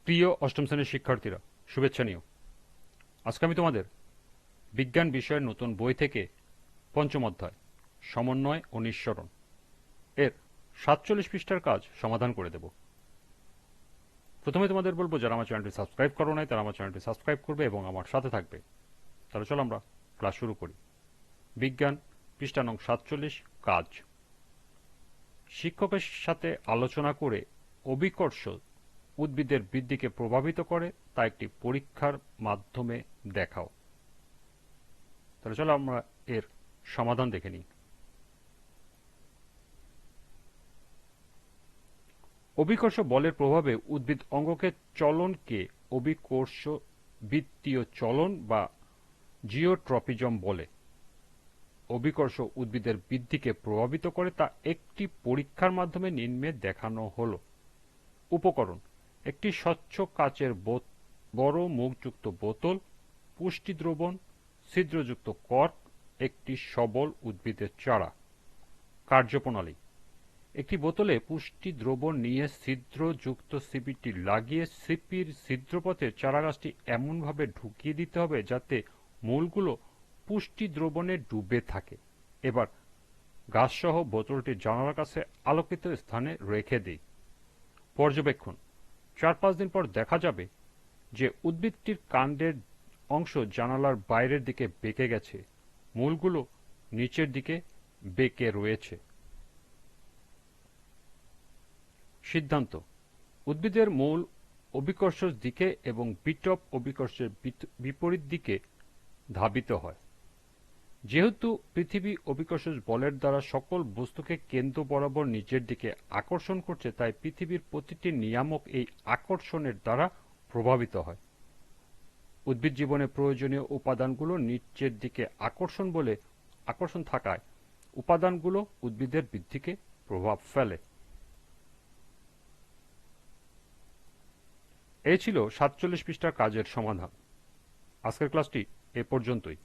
প্রিয় অষ্টম শ্রেণীর শিক্ষার্থীরা, শুভেচ্ছা নিও। আজকে আমি তোমাদের বিজ্ঞান বিষয়ের নতুন বই থেকে পঞ্চম অধ্যায় সমন্বয় ও নিঃসরণ এর ৪৭ পৃষ্ঠার কাজ সমাধান করে দেব। প্রথমে তোমাদের বলবো, যারা আমার চ্যানেলটি সাবস্ক্রাইব করো নাই তারা আমার চ্যানেলটি সাবস্ক্রাইব করবে এবং আমার সাথে থাকবে। তাহলে চলো আমরা ক্লাস শুরু করি। বিজ্ঞান পৃষ্ঠা নং ৪৭, কাজ। শিক্ষকের সাথে আলোচনা করে অভিকর্ষ উদ্ভিদের বৃদ্ধিকে প্রভাবিত করে তা একটি পরীক্ষার মাধ্যমে দেখাও। তাহলে চলো আমরা এর সমাধান দেখে নিই। অভিকর্ষ বলের প্রভাবে উদ্ভিদ অঙ্গকে চলনকে অভিকর্ষ বৃত্তীয় চলন বা জিওট্রপিজম বলে। অভিকর্ষ উদ্ভিদের বৃদ্ধিকে প্রভাবিত করে তা একটি পরীক্ষার মাধ্যমে নিম্নে দেখানো হলো। উপকরণ: একটি স্বচ্ছ কাচের বড় মুখযুক্ত বোতল, পুষ্টি দ্রবণ, ছিদ্রযুক্ত কর্ক, একটি সবল উদ্ভিদের চারা। কার্যপ্রণালী: একটি বোতলে পুষ্টি দ্রবণ নিয়ে ছিদ্রযুক্ত সিপিটি লাগিয়ে সিপির ছিদ্রপথে চারাগাছটি এমনভাবে ঢুকিয়ে দিতে হবে যাতে মূলগুলো পুষ্টি দ্রবণে ডুবে থাকে। এবার গাছসহ বোতলটি জানালার কাছে আলোকিত স্থানে রেখে দিই। পর্যবেক্ষণ: ৪-৫ দিন পর দেখা যাবে যে উদ্ভিদটির কাণ্ডের অংশ জানালার বাইরের দিকে বেঁকে গেছে, মূলগুলো নিচের দিকে বেঁকে রয়েছে। সিদ্ধান্ত: উদ্ভিদের মূল অভিকর্ষজ দিকে এবং বিটপ অভিকর্ষের বিপরীত দিকে ধাবিত হয়। যেহেতু পৃথিবী অভিকর্ষজ বলের দ্বারা সকল বস্তুকে কেন্দ্র বরাবর নিচের দিকে আকর্ষণ করছে, তাই পৃথিবীর প্রতিটি নিয়ামক এই আকর্ষণের দ্বারা প্রভাবিত হয়। উদ্ভিদ জীবনে প্রয়োজনীয় উপাদানগুলো নিচের দিকে আকর্ষণ থাকায় উপাদানগুলো উদ্ভিদের বৃদ্ধিকে প্রভাব ফেলে। এই ছিল ৪৭ পৃষ্ঠার কাজের সমাধান। আজকের ক্লাসটি এ পর্যন্তই।